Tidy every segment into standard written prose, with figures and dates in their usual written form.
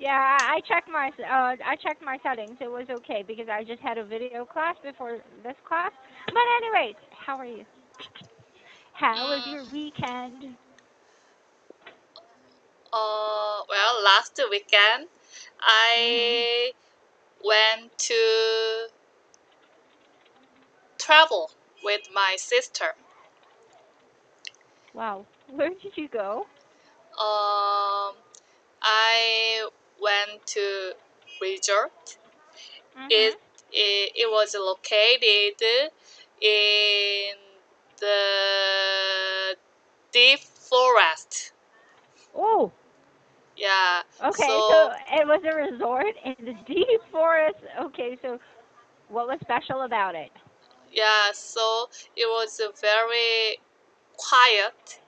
Yeah, I checked my settings. It was okay because I just had a video class before this class. But anyways, how are you? How was your Mm, weekend? well, last weekend Mhm. I went to travel with my sister. Wow. Where did you go? Um, I went to resort. Mhm. It, it was located in the deep forest. Oh, Yeah, okay. So so it was a resort in the deep forest. Okay, so what was special about it? yeah, so it was very quiet.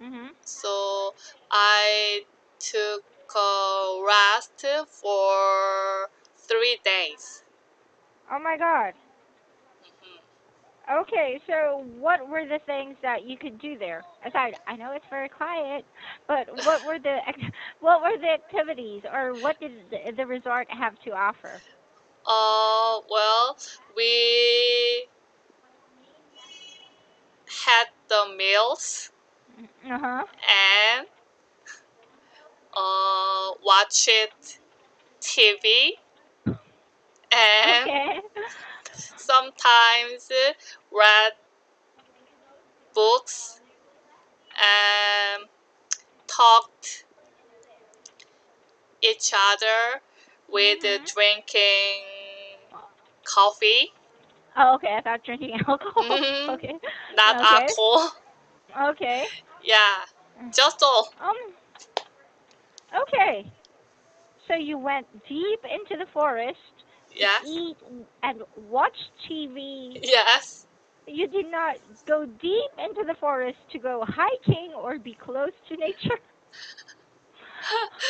Mhm. So I took a rest for 3 days. Oh my God. Mhm. Okay, so what were the things that you could do there? Aside, I know it's very quiet, but what were the what were the activities, or what did the resort have to offer? Well, we had the meals Uh huh. and watched TV and Okay. sometimes read books and talked each other with Mhm. drinking coffee. Oh, okay. I thought drinking alcohol. Mhm. Okay. Not Okay. alcohol. Okay. Yeah, just all. Um. Okay. So you went deep into the forest to Yes, eat and watch TV. yes. You did not go deep into the forest to go hiking or be close to nature.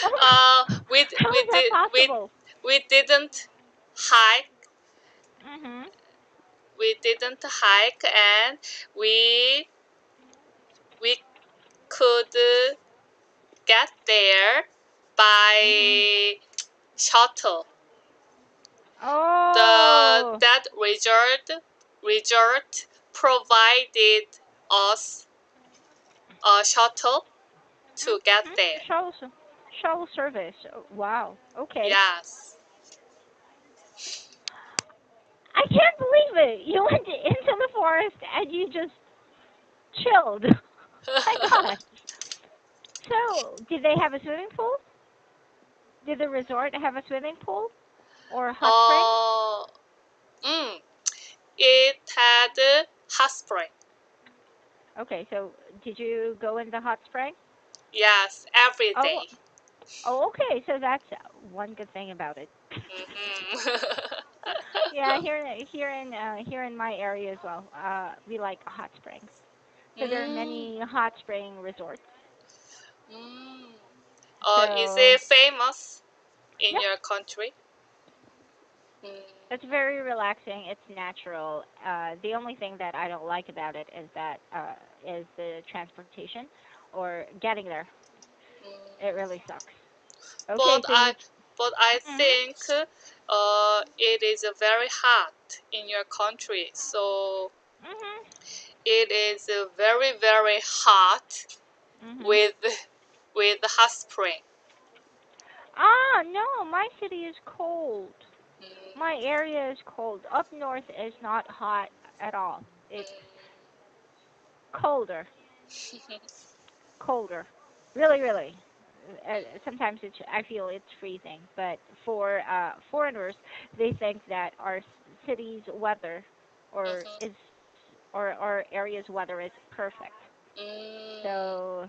Oh, We how we is that did possible? we didn't hike. Mhm. We didn't hike, and we we could get there Mhm. by shuttle. The Oh. that resort provided us a shuttle to get Mhm. there. Shuttle service. Oh, wow. Okay. Yes. I can't believe it. You went into the forest and you just chilled. My God. So, did they have a swimming pool? Did the resort have a swimming pool or hot springs? uh, mm, it had a hot spring. Okay, so did you go in the hot spring? Yes, every Oh, day. oh, okay. So that's one good thing about it. Mhm. Yeah, here in my area as well. We like hot springs. So there are mm, many hot spring resorts. mm. Is So it famous in yeah, your country? Mm, it's very relaxing. It's natural. The only thing that I don't like about it is the transportation or getting there. It mm. really sucks. Okay, But so you. I Mhm. think it is very hot in your country. So Mhm. it is very hot Mhm. with hot spring. Ah, no, my city is cold. My Mm, area is cold. Up north is not hot at all. It's colder, colder. Really, really. Sometimes I feel it's freezing, but for foreigners, they think that our city's weather or mhm, is or our area's weather is perfect. mm. So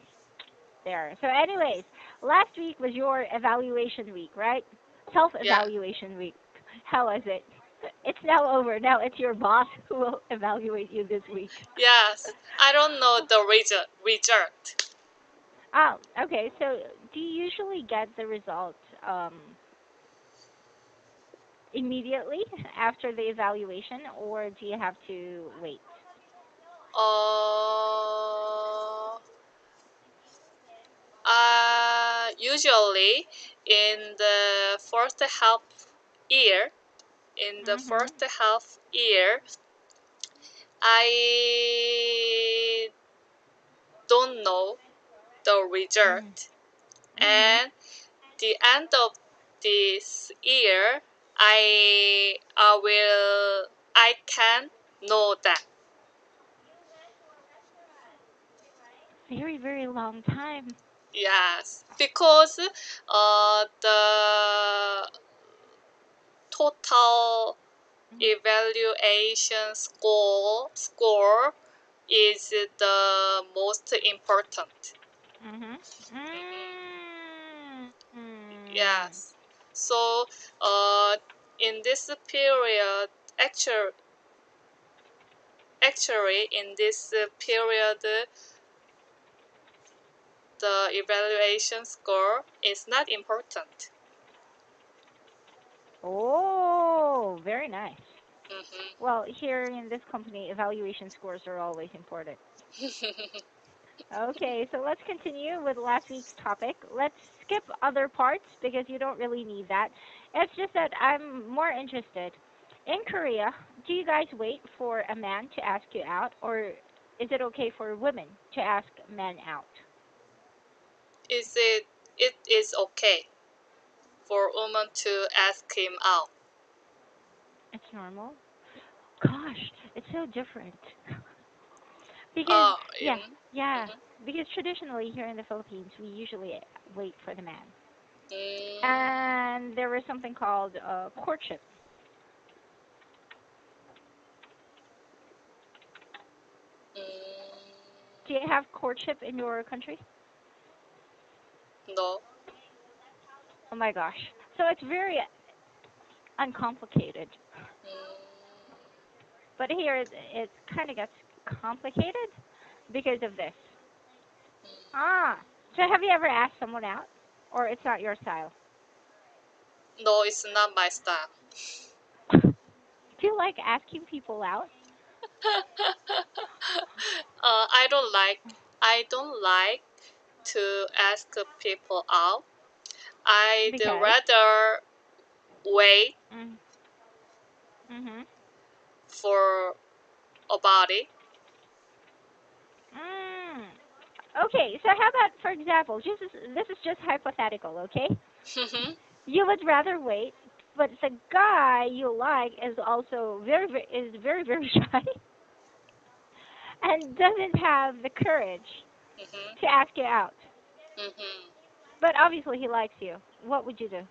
there. So anyways, last week was your evaluation week, right? Yeah. Self-evaluation week. How was it? It's now over. Now it's your boss who will evaluate you this week. Yes. I don't know the result. Okay. So do you usually get the result immediately after the evaluation, or do you have to wait? Uh, usually in the first half year, in the Mhm. first half year, I don't know the result. Mhm. And the end of this year, I can know that. Very, very long time. Yes, because the total evaluation score is the most important. Mhm. Mm. Yes. So in this period, actually in this period, the evaluation score is not important. Oh, very nice. Mhm. Well, here in this company, evaluation scores are always important. Okay, so let's continue with last week's topic. Let's skip other parts because you don't really need that. It's just that I'm more interested. In Korea, do you guys wait for a man to ask you out, or is it okay for women to ask men out? It is okay for women to ask him out. It's normal. Gosh, it's so different. Because, yeah, In, yeah, mhm. because traditionally here in the Philippines, we usually wait for the man. Mm, And there is something called courtship. Do you have courtship in your country? no. Oh my gosh. So it's very uncomplicated. Mm, But here it kind of gets complicated because of this. Ah, so have you ever asked someone out? Or it's not your style? no, it's not my style. Do you like asking people out? I don't like. I don't like to ask people out. I'd Because? rather wait Mm, mhm. for a body. Mm. Okay, so how about, for example, this is just hypothetical, okay? You would rather wait, but the guy you like is also very very shy and doesn't have the courage Mhm. to ask you out. Mhm. But obviously he likes you. What would you do?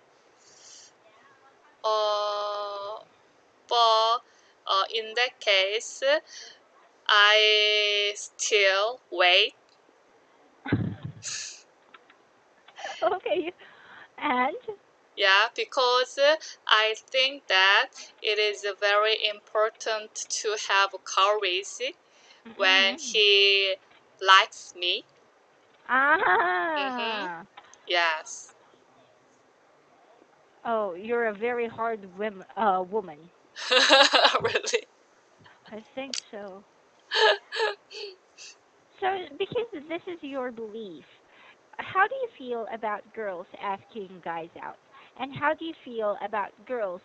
Uh, but in that case, I still wait. Okay, and Yeah, because I think that it is very important to have courage when mhm. he likes me. Mm-hmm. Ah. Yes. Oh, you're a very hard woman. Really. I think so. So, because this is your belief, how do you feel about girls asking guys out? And how do you feel about girls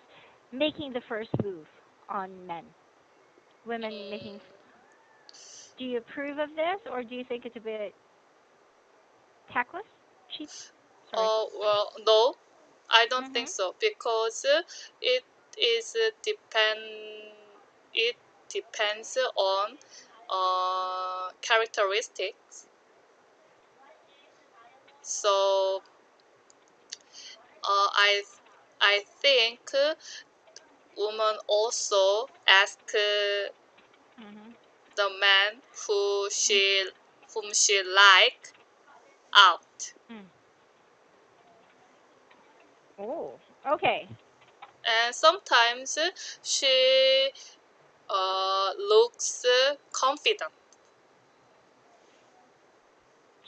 making the first move on men? Women making. Mm. Do you approve of this, or do you think it's a bit tactless? Cheap? Sorry. Oh, well, no, I don't think Mhm. so because it is it depends on characteristics. So I think women also ask Mhm. the man whom she like out, Mm. Oh. Okay. and sometimes she looks confident.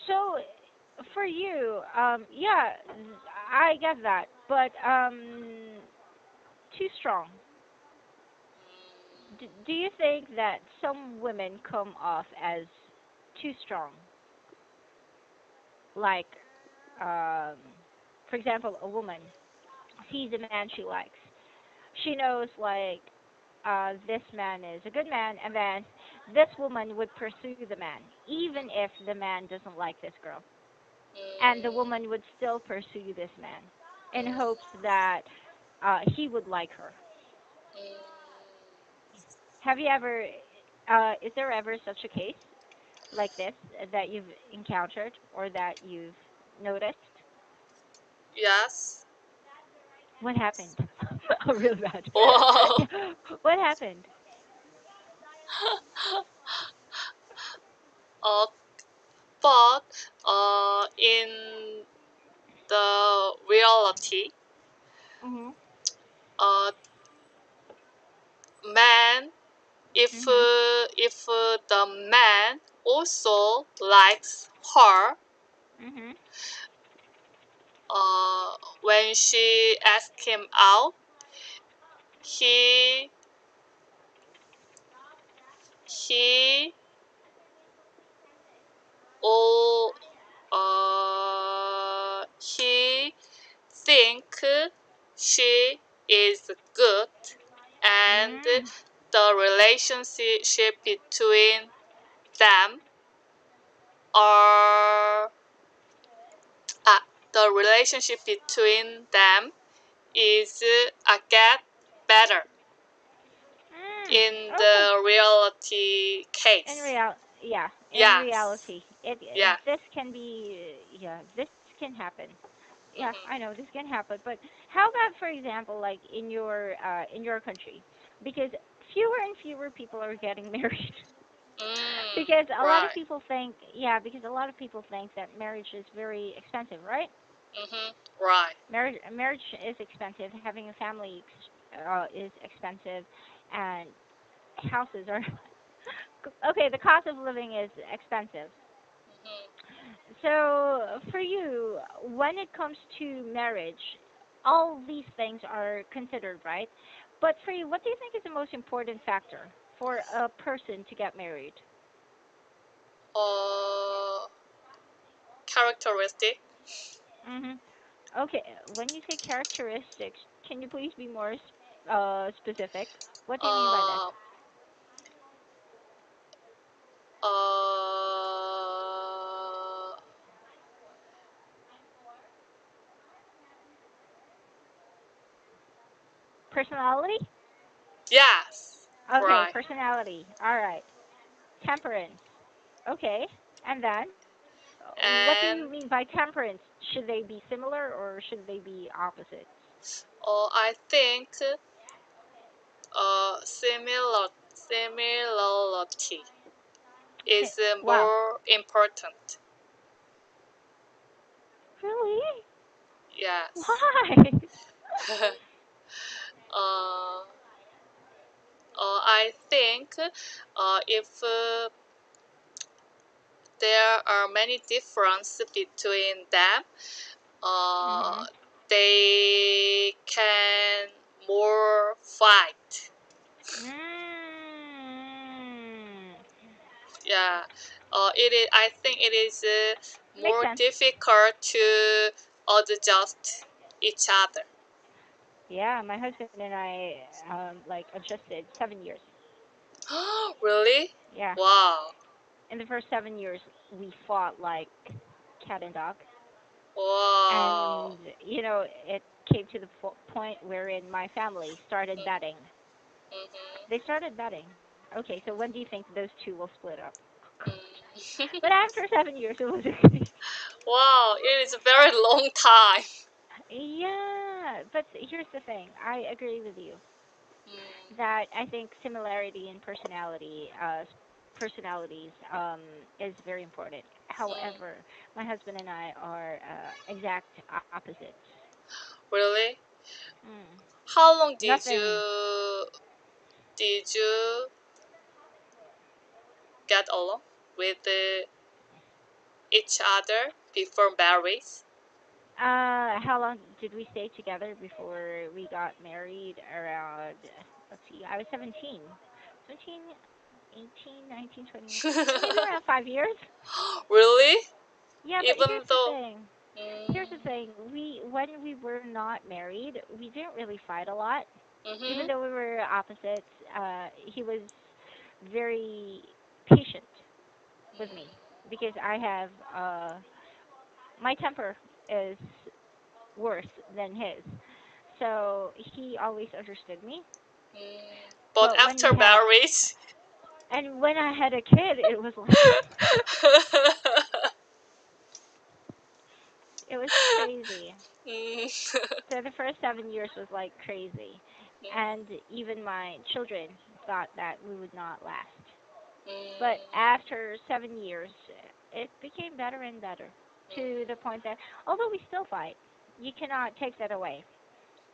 So, for you, yeah, I get that, but too strong. Do you think that some women come off as too strong? Like, for example, a woman sees a man she likes. She knows like this man is a good man, and then this woman would pursue the man, even if the man doesn't like this girl, and the Mm, woman would still pursue this man in mm, hopes that he would like her. mm. Have you ever? Is there ever such a case like this that you've encountered or that you've noticed? Yes. What happened? Oh, really bad. Wow. What happened? uh, but in the reality, Mhm. uh, man, Mhm. if the man also likes her, Mhm. uh, when she asks him out, he he or he think she is good, and Mm. the relationship between them are uh, the relationship between them is get better Mm. in Okay. the reality In case. real, yeah. In Yes. reality, it Yeah. this can be, yeah. This can happen. Yeah, Mhm. I know this can happen. But how about, for example, like in your country, because fewer and fewer people are getting married. Mm, Because a lot of right. people think, yeah, because a lot of people think that marriage is very expensive, right? Mhm. Right. Marriage is expensive. Having a family is expensive, and houses are okay. The cost of living is expensive. Mhm. So for you, when it comes to marriage, all these things are considered, right? But for you, what do you think is the most important factor for a person to get married? Uh, characteristic. Mhm. Okay, when you say characteristics, can you please be more specific? What do you mean by that? Uh, uh, Personality? yes. Okay, Right. personality. All right. Temperance. Okay. And then, what do you And mean by temperance? Should they be similar or should they be opposite? I think similarity is Wow. more important. Really? Yes. Why? uh, I think if there are many differences between them, uh, Mhm. they can more fight. Mm. Yeah, it is. I think it is Makes more sense. difficult to adjust each other. Yeah, my husband and I like adjusted 7 years. Really? Yeah. Wow. In the first 7 years, we fought like cat and dog, Wow. and it came to the point wherein my family started betting. Mm-hmm. They started betting. Okay, so when do you think those two will split up? Mm. But after 7 years, it was okay. Wow, it is a very long time. Yeah, but here's the thing. I agree with you Mm, that I think similarity in personalities is very important. mm. However, my husband and I are exact opposites. Really? Mm. How long Nothing. did you get along with each other before marriage? How long did we stay together before we got married? Around, let's see, I was 17. 17, 18, 19, 20, maybe around 5 years. Really? Yeah, but Even though. Mm, when we were not married, we didn't really fight a lot. Even Mhm. though we were opposites, he was very patient with me because I have my temper is worse than his. So he always understood me. But But when after we had marriage, and when I had a kid, it was like it was crazy. mm, So the first 7 years was like crazy, and even my children thought that we would not last. But after 7 years, it became better and better to the point that although we still fight, you cannot take that away.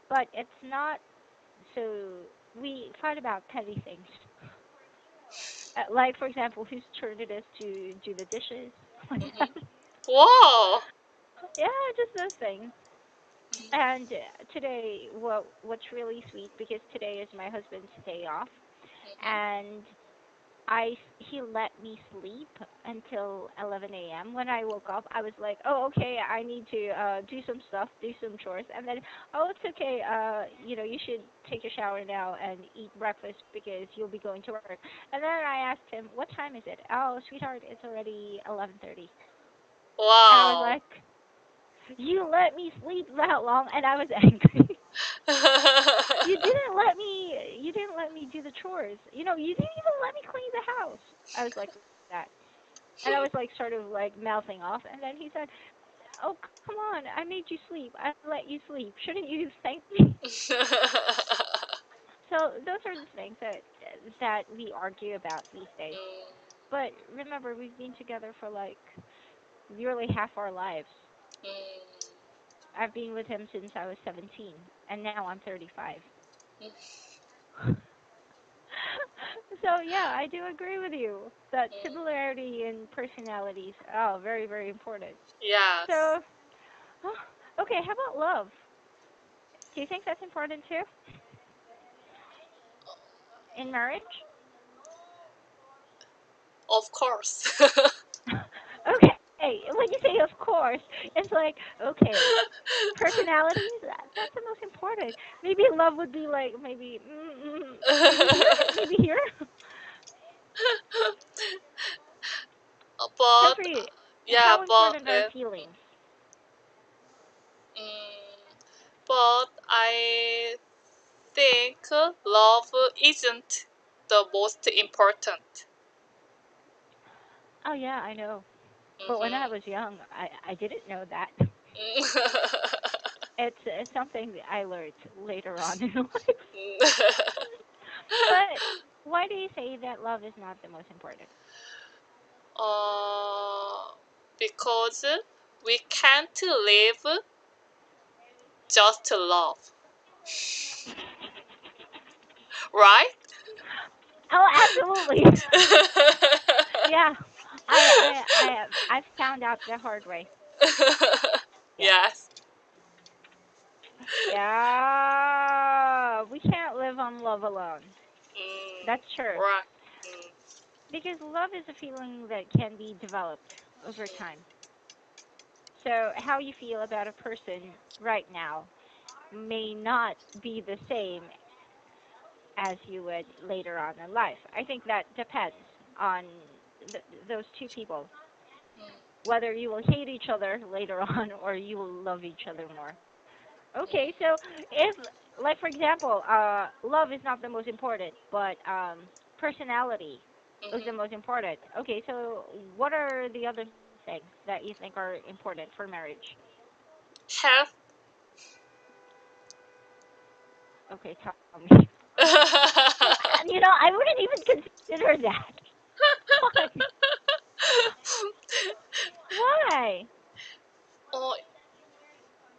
But it's not so we fight about petty things. Like for example, whose turn it is to do the dishes. Like mhm. that. Wow. Yeah, just those things. And today, what's really sweet because today is my husband's day off, and he let me sleep until 11 a.m. When I woke up, I was like, oh okay, I need to do some stuff, do some chores, and then oh it's okay, you should take a shower now and eat breakfast because you'll be going to work. And then I asked him, what time is it? Oh sweetheart, it's already 11:30. And I was Wow. like, you let me sleep that long, and I was angry. You didn't let me do the chores. You didn't even let me clean the house. I was like that. And I was like sort of like mouthing off, and then he said, "Oh, come on. I made you sleep. I let you sleep. Shouldn't you thank me?" So those are the things that we argue about these days. But remember, we've been together for like nearly half our lives. I've been with him since I was 17, and now I'm 35. So yeah, I do agree with you that similarity in personalities are very, very important. Yes. So, okay, how about love? Do you think that's important too in marriage? Of course. Okay, when you say of course, it's like okay, personalities that's the most important. Maybe love would be like maybe here, maybe here. So but for you, yeah, how but important are feelings? mm, but I think love isn't the most important. Oh yeah, I know. But when I Mhm. was young, I didn't know that. It's something that I learned later on in life. But why do you say that love is not the most important? uh, because we can't live just to love, right? Oh, absolutely. Yeah, I've found out the hard way. Yeah, Yes. yeah. We can't live on love alone. That's true. Right. Mm, Because love is a feeling that can be developed over time. So how you feel about a person right now may not be the same as you would later on in life. I think that depends on those two people, whether you will hate each other later on or you will love each other more. Okay, so if, like for example, love is not the most important, but personality is the mhm. most important. Okay, so what are the other things that you think are important for marriage? Health. Okay, tell me. I wouldn't even consider that. Why? Why? or,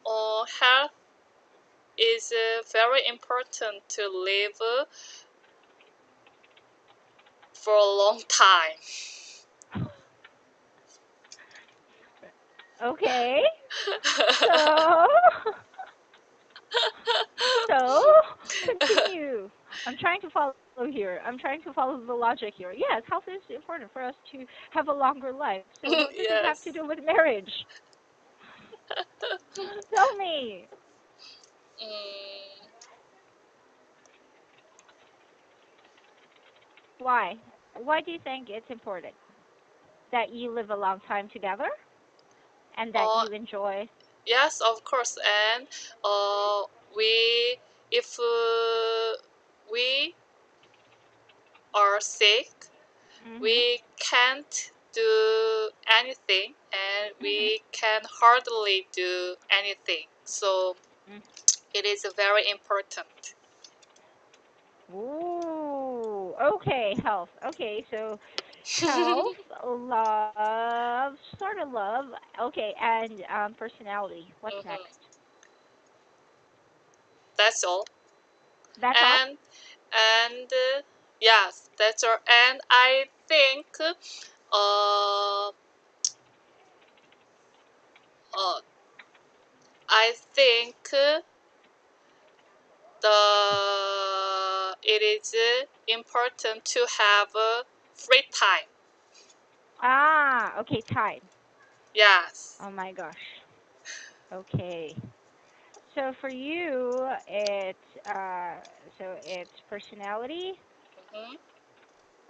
or health is very important to live for a long time. Okay. So, so continue. I'm trying to follow here. I'm trying to follow the logic here. Yes, health is important for us to have a longer life. So what does it have to Yes. do with marriage? Tell me. Mm, Why? Why do you think it's important that you live a long time together and that uh, you enjoy? yes, of course. And uh, we, if we are sick, Mhm. we can't do anything, and Mhm. we can hardly do anything. So Mm. it is very important. Ooh. Okay, health. Okay, so health, love, sort of love. Okay, and personality. What's next? Hmm. That's all. That's all. And yes, that's all. And uh, uh, I think the it is important to have free time. Ah, okay, time. Yes. Oh my gosh. Okay. So for you, it's personality, Hmm.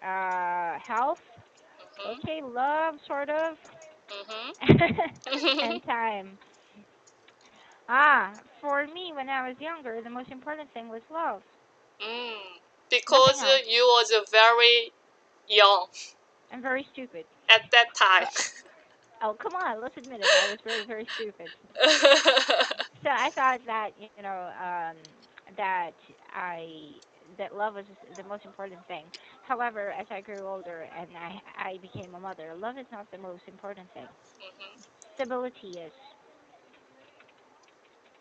health, Hmm. okay, love, sort of, Hmm. and time. Ah, for me, when I was younger, the most important thing was love. Mm. Nothing Because else. you was very young I'm very stupid. at that time. But oh, come on, let's admit it. I was very, very stupid. So I thought that that I that love was the most important thing. However, as I grew older and I became a mother, love is not the most important thing. Mhm. Stability is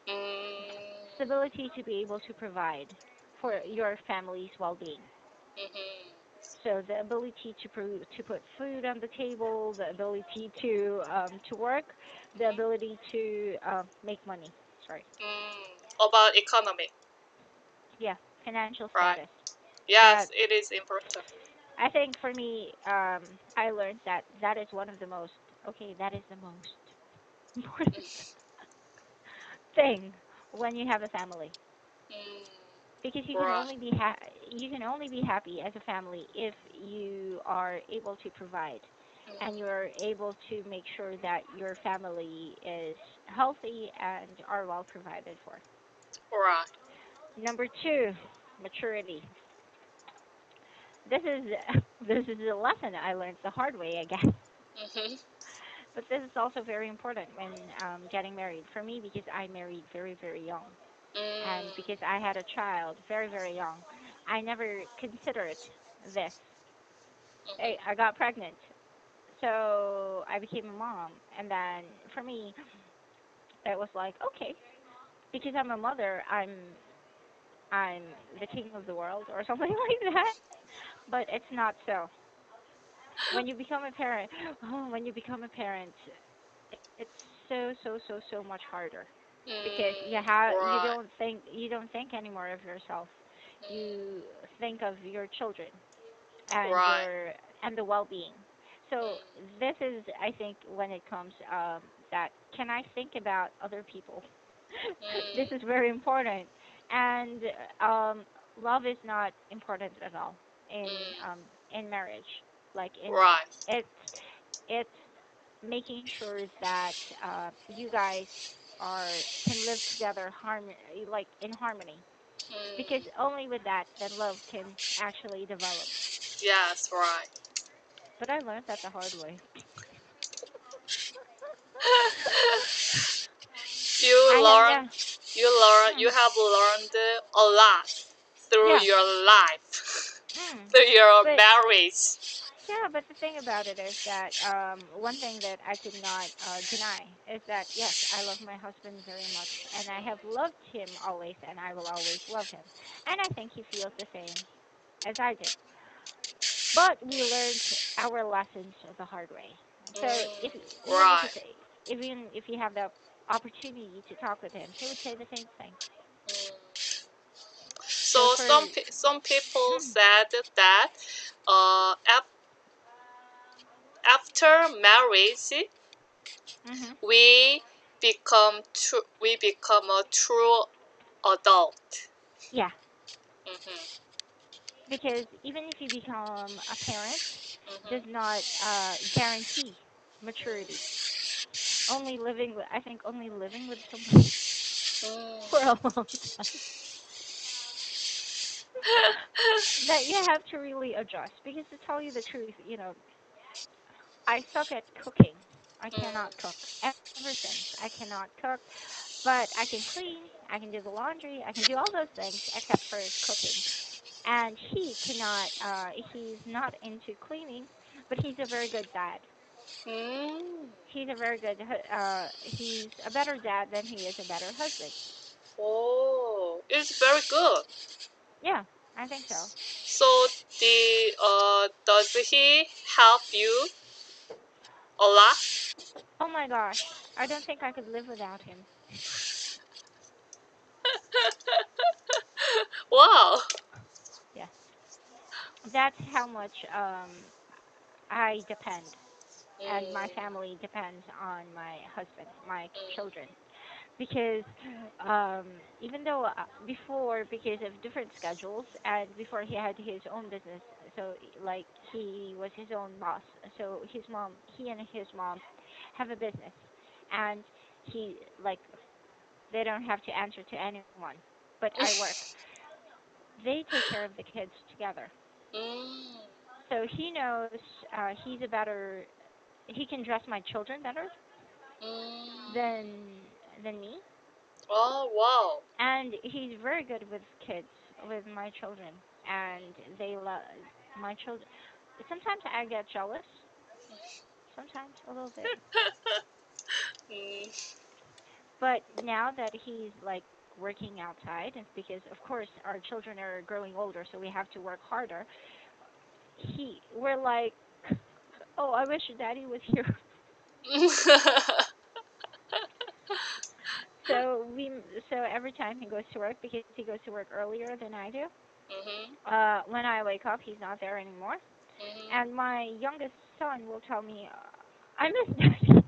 Mm. stability to be able to provide for your family's well-being. Mhm. So the ability to put food on the table, the ability to work, the Mhm. ability to make money. Sorry, About economy, yeah, financial right? status. Yes, That it is important. I think for me, I learned that that is one of the most okay. That is the most important thing when you have a family Mm. because Right. you can only be happy as a family if you are able to provide and Mhm. you're able to make sure that your family is healthy and are well provided for. Right. Number two, maturity. This is this is a lesson I learned the hard way, I guess. Mhm. But this is also very important when getting married for me because I married very, very young. And Mm. because I had a child very, very young, I never considered this. Mhm. I got pregnant. So I became a mom. And then for me, it was like, okay, because I'm a mother, I'm the king of the world or something like that. But it's not so. When you become a parent, oh, when you become a parent, it's so much harder because Right. you don't think anymore of yourself. Mm. You think of your children and Right. your and the well-being. So Mm. this is, I think, when it comes that can I think about other people? This is Mm. very important, and um, love is not important at all Mm. in marriage. Like in Right. it's it's making sure that you guys are can live together like in harmony because Mm. only with that then love can actually develop. Yes, right. But I learned that the hard way. you I have learn, yeah. you Mm, have learned a lot through yeah. your life, Mm. through your But marriage. yeah, but the thing about it is that one thing that I could not deny is that yes, I love my husband very much and I have loved him always and I will always love him. And I think he feels the same as I do. But we learned our lessons the hard way. So if even if Right. it's even if you have the opportunity to talk with him, he would say the same thing. Mm. So So for some people mm, said that after marriage mhm we become a true adult. Yeah, Mm-hmm. because even if you become a parent, does Mm-hmm. not guarantee maturity. Only living with, I think only living with someone for a long time that you have to really adjust. Because to tell you the truth, I suck at cooking. I cannot cook ever since. I cannot cook, but I can clean. I can do the laundry. I can do all those things except for cooking. And he cannot. He's not into cleaning, but he's a very good dad. Mm. He's a very good. He's a better dad than he is a better husband. Oh, it's very good. Yeah, I think so. So does he help you a lot? Oh my gosh, I don't think I could live without him. Wow. Yeah, that's how much I depend, and my Mm, family depends on my husband, my mm, children, because um, even though before, because of different schedules, and before he had his own business, so like he was his own boss, so he and his mom have a business, and he like they don't have to answer to anyone, but I work. They take care of the kids together. mm, So he knows he's a better. He can dress my children better mm. than me, Oh, wow. and he's very good with kids, with my children, and they love my children. Sometimes I get jealous. Sometimes a little bit. Mm, But now that he's like working outside, it's because of course our children are growing older, so we have to work harder. We're like, oh, I wish Daddy was here. So we, so every time he goes to work, because he goes to work earlier than I do. mhm, When I wake up, he's not there anymore, mhm. and my youngest son will tell me, I miss Daddy.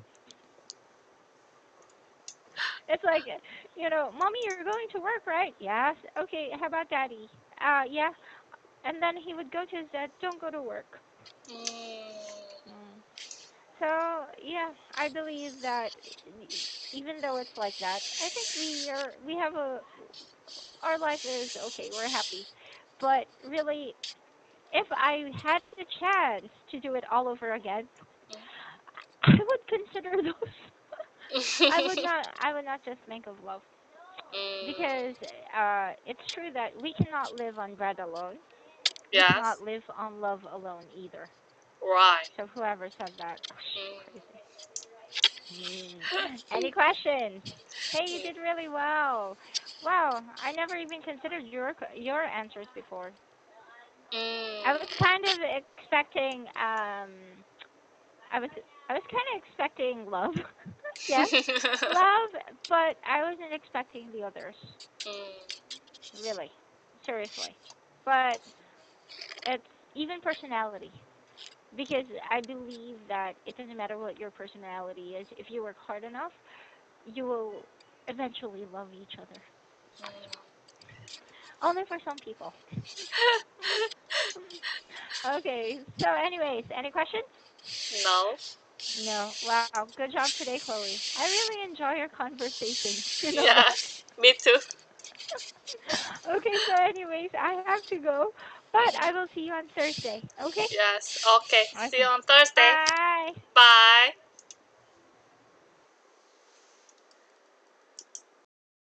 It's like, Mommy, you're going to work, right? Yes. Okay. How about Daddy? Yeah. And then he would go to his dad. Don't go to work. Mm, Mm. So yeah, I believe that even though it's like that, I think we have our life is okay. We're happy, but really, if I had the chance to do it all over again, I would consider those. mm. I would not just think of love, because Mm, it's true that we cannot live on bread alone. We yes, cannot live on love alone either. right. So whoever said that, Mm. crazy. Any questions? Hey, you did really well. Wow, I never even considered your answers before. I was Mm. kind of expecting I was I was kind of expecting love. Yes, love, but I wasn't expecting the others. Mm. Really, seriously. But it's even personality, because I believe that it doesn't matter what your personality is. If you work hard enough, you will eventually love each other. Only for some people. Okay. So, anyways, any questions? No. No. Wow. Good job today, Chloe. I really enjoy your conversations. You know that. Yes, me too. Okay. So, anyways, I have to go, but I will see you on Thursday. Okay. Yes. Okay. See you Okay. on Thursday. Bye. Bye.